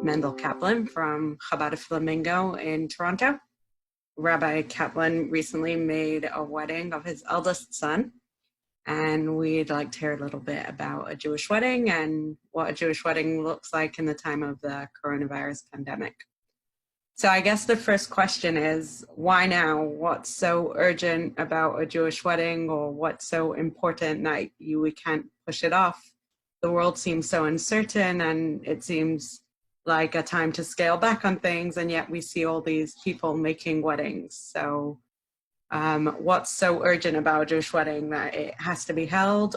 Mendel Kaplan from Chabad Flamingo in Toronto. Rabbi Kaplan recently made a wedding of his eldest son, and we'd like to hear a little bit about a Jewish wedding and what a Jewish wedding looks like in the time of the coronavirus pandemic. So I guess the first question is, why now? What's so urgent about a Jewish wedding, or what's so important that we can't push it off? The world seems so uncertain, and it seems like a time to scale back on things, and yet we see all these people making weddings. So what's so urgent about a Jewish wedding that it has to be held?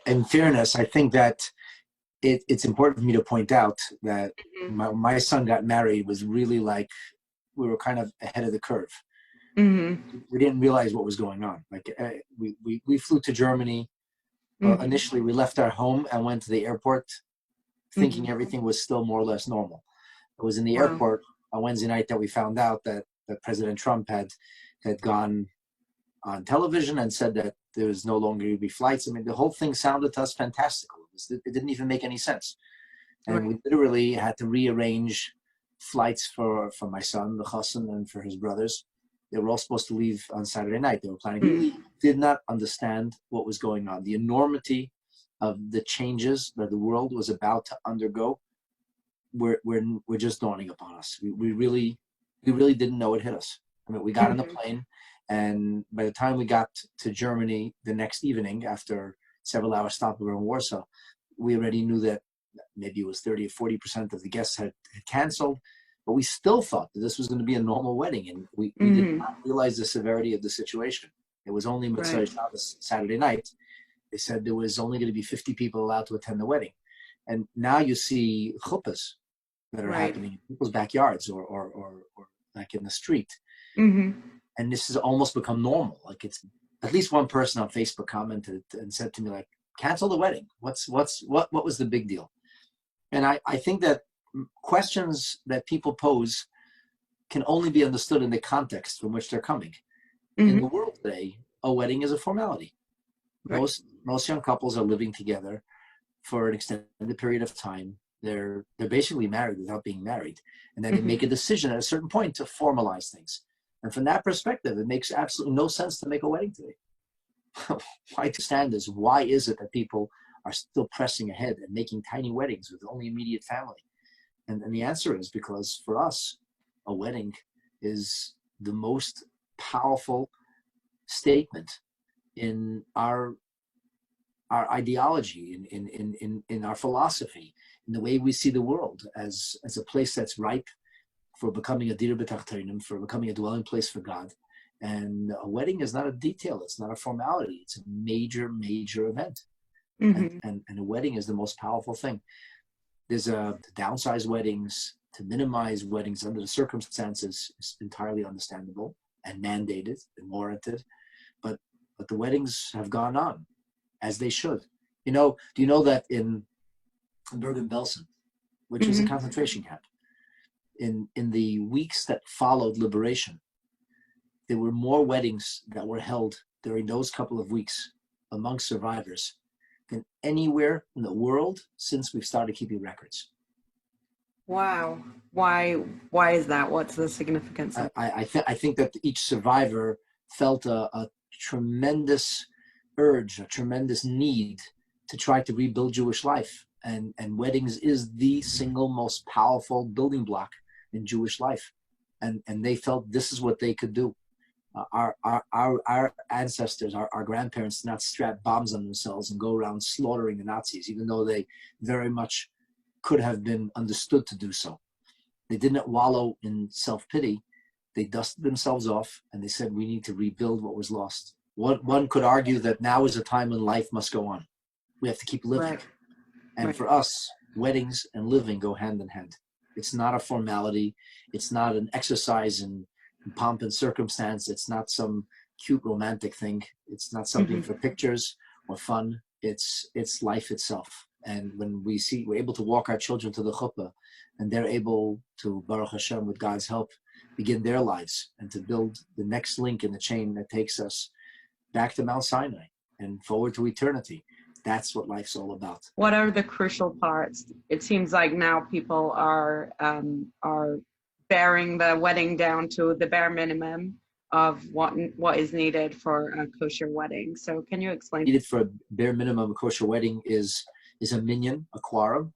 In fairness, I think that it's important for me to point out that my son got married was really like we were kind of ahead of the curve. We didn't realize what was going on. Like we flew to Germany. Initially, we left our home and went to the airport thinking everything was still more or less normal. It was in the airport on Wednesday night that we found out that President Trump had gone on television and said that there was no longer going to be flights. I mean, the whole thing sounded to us fantastical. It didn't even make any sense. And we literally had to rearrange flights for my son, the Chassan, and for his brothers. They were all supposed to leave on Saturday night. They were planning to leave. Did not understand what was going on. The enormity of the changes that the world was about to undergo were just dawning upon us. We really didn't know it hit us. I mean, we got on the plane, and by the time we got to Germany the next evening, after several hours stopover in Warsaw, we already knew that maybe it was 30 or 40% of the guests had canceled, but we still thought that this was going to be a normal wedding, and we did not realize the severity of the situation. It was only Motzei Shabbos, Saturday night. They said there was only going to be 50 people allowed to attend the wedding. And now you see chuppahs that are happening in people's backyards or like in the street. And this has almost become normal. Like, it's at least one person on Facebook commented and said to me, like, cancel the wedding. What was the big deal? And I think that questions that people pose can only be understood in the context from which they're coming. In the world today, a wedding is a formality. Most young couples are living together for an extended period of time. They're basically married without being married. And then they make a decision at a certain point to formalize things. And from that perspective, it makes absolutely no sense to make a wedding today. Why stand is, why is it that people are still pressing ahead and making tiny weddings with only immediate family? And the answer is because for us, a wedding is the most powerful statement in our ideology, in our philosophy, in the way we see the world as a place that's ripe for becoming a dir b'tachtenim, for becoming a dwelling place for God. And a wedding is not a detail, it's not a formality, it's a major event. And a wedding is the most powerful thing. There's to downsize weddings, to minimize weddings under the circumstances is entirely understandable and mandated and warranted. But the weddings have gone on as they should. You know, do you know that in Bergen-Belsen, which is a concentration camp, in the weeks that followed liberation, there were more weddings that were held during those couple of weeks among survivors than anywhere in the world since we've started keeping records. Wow. Why is that? What's the significance of I think that each survivor felt a tremendous urge, a tremendous need to try to rebuild Jewish life. And weddings is the single most powerful building block in Jewish life. And they felt this is what they could do. Our ancestors, our grandparents did not strap bombs on themselves and go around slaughtering the Nazis, even though they very much could have been understood to do so. They didn't wallow in self-pity. They dusted themselves off and they said, we need to rebuild what was lost. One could argue that now is a time when life must go on. We have to keep living. And for us, weddings and living go hand in hand. It's not a formality. It's not an exercise in pomp and circumstance. It's not some cute romantic thing. It's not something for pictures or fun. It's life itself. And when we're able to walk our children to the chuppah, and they're able to, Baruch Hashem, with God's help, begin their lives and to build the next link in the chain that takes us back to Mount Sinai and forward to eternity. That's what life's all about. What are the crucial parts? It seems like now people are bearing the wedding down to the bare minimum of what is needed for a kosher wedding. So can you explain? Needed for a bare minimum kosher wedding is a minyan, a quorum,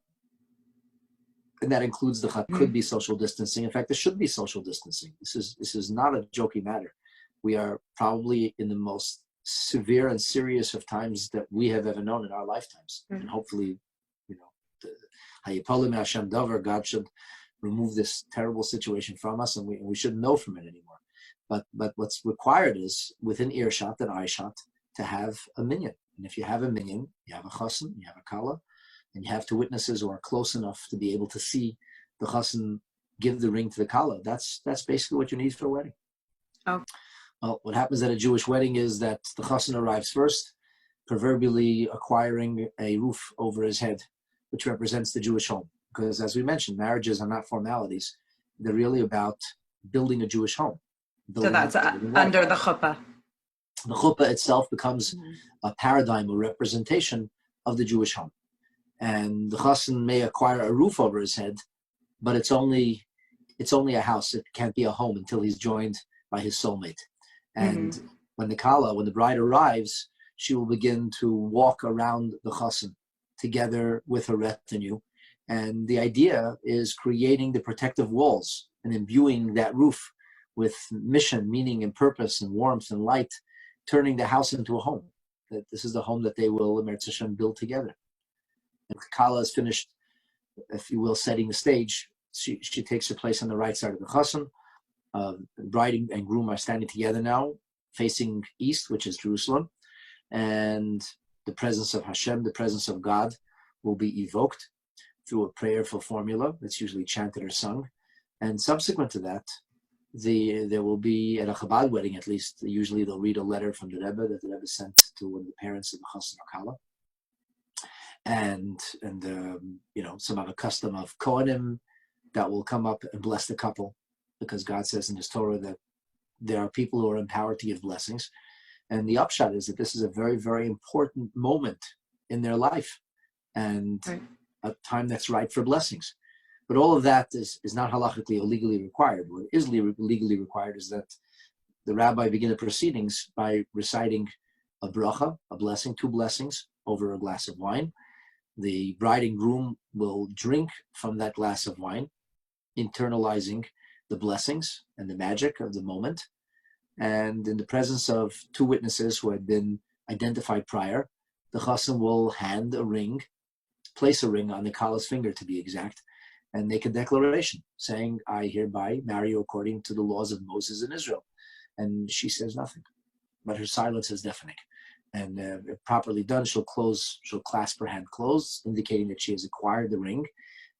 and that includes could be social distancing. In fact, there should be social distancing. This is not a joking matter. We are probably in the most severe and serious of times that we have ever known in our lifetimes, and hopefully, God should remove this terrible situation from us, and we shouldn't know from it anymore. But what's required is within earshot and eyeshot to have a minyan. And if you have a minyan, you have a chassan, you have a kala, and you have two witnesses who are close enough to be able to see the chassan give the ring to the kala. That's basically what you need for a wedding. Oh. Well, what happens at a Jewish wedding is that the chassan arrives first, proverbially acquiring a roof over his head, which represents the Jewish home. Because as we mentioned, marriages are not formalities. They're really about building a Jewish home. So that's under the chuppah. The chuppah itself becomes a paradigm, a representation of the Jewish home. And the chassan may acquire a roof over his head, but it's only a house. It can't be a home until he's joined by his soulmate. And when the bride arrives, she will begin to walk around the chassan together with her retinue. And the idea is creating the protective walls and imbuing that roof with mission, meaning, and purpose, and warmth and light, turning the house into a home. That this is the home that they will, Eretz Hashem, build together. And Kala is finished, if you will, setting the stage. She takes her place on the right side of the chassan. Bride and groom are standing together now, facing east, which is Jerusalem. And the presence of Hashem, the presence of God, will be evoked through a prayerful formula that's usually chanted or sung. And subsequent to that, there will be, at a Chabad wedding at least, usually they'll read a letter from the Rebbe that the Rebbe sent to one of the parents of the chassan or kala. And some of a custom of Kohanim that will come up and bless the couple, because God says in his Torah that there are people who are empowered to give blessings. And the upshot is that this is a very, very important moment in their life, and a time that's ripe for blessings. But all of that is not halachically or legally required. What is legally required is that the rabbi begin the proceedings by reciting a bracha, a blessing, two blessings over a glass of wine. The bride and groom will drink from that glass of wine, internalizing the blessings and the magic of the moment. And in the presence of two witnesses who had been identified prior, the chassan will place a ring on the kala's finger, to be exact, and make a declaration saying, I hereby marry you according to the laws of Moses in Israel. And she says nothing, but her silence is deafening. And if properly done, she'll clasp her hand closed, indicating that she has acquired the ring.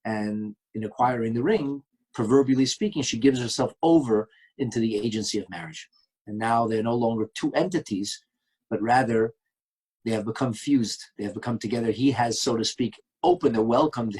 And in acquiring the ring, proverbially speaking, she gives herself over into the agency of marriage. And now they're no longer two entities, but rather they have become fused. They have become together. He has, so to speak, opened or welcomed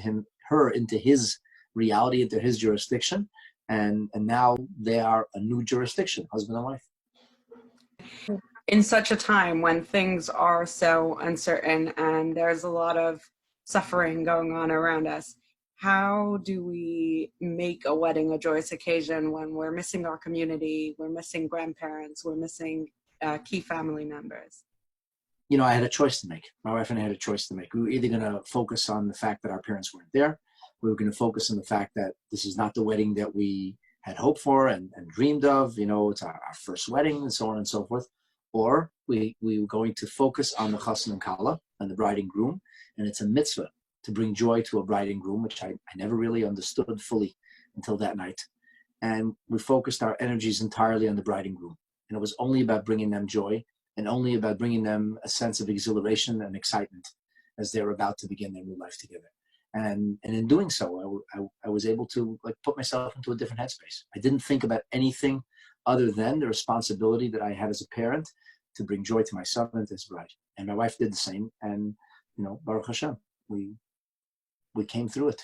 her into his reality, into his jurisdiction. And now they are a new jurisdiction, husband and wife. In such a time when things are so uncertain and there's a lot of suffering going on around us, how do we make a wedding a joyous occasion when we're missing our community, we're missing grandparents, we're missing key family members? I had a choice to make. My wife and I had a choice to make. We were either going to focus on the fact that our parents weren't there. We were going to focus on the fact that this is not the wedding that we had hoped for and dreamed of. It's our first wedding and so on and so forth. Or we were going to focus on the chassan and kala and the bride and groom. And it's a mitzvah to bring joy to a bride and groom, which I never really understood fully until that night. And we focused our energies entirely on the bride and groom. And it was only about bringing them joy and only about bringing them a sense of exhilaration and excitement as they're about to begin their new life together. And in doing so, I was able to put myself into a different headspace. I didn't think about anything other than the responsibility that I had as a parent to bring joy to my son and to his bride. And my wife did the same. And, Baruch Hashem, we came through it.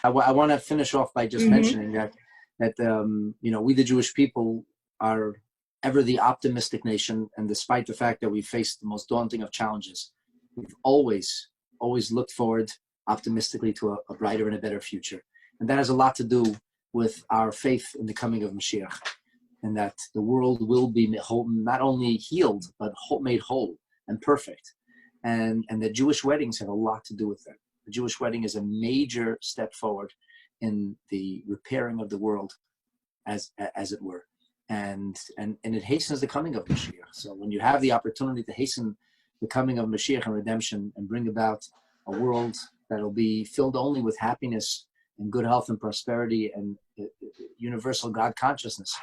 I want to finish off by just mentioning that we, the Jewish people, are ever the optimistic nation. And despite the fact that we faced the most daunting of challenges, we've always looked forward optimistically to a brighter and a better future. And that has a lot to do with our faith in the coming of Mashiach, and that the world will be not only healed, but made whole and perfect. And that Jewish weddings have a lot to do with that. The Jewish wedding is a major step forward in the repairing of the world, as it were. And it hastens the coming of Mashiach. So when you have the opportunity to hasten the coming of Mashiach and redemption and bring about a world that'll be filled only with happiness and good health and prosperity and universal God consciousness,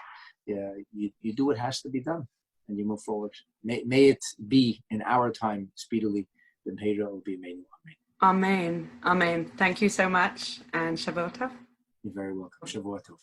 you do what has to be done and you move forward. May it be in our time speedily. The Pedro will be made. Amen. Amen. Thank you so much, and Shavua Tov. You're very welcome. Shavua Tov.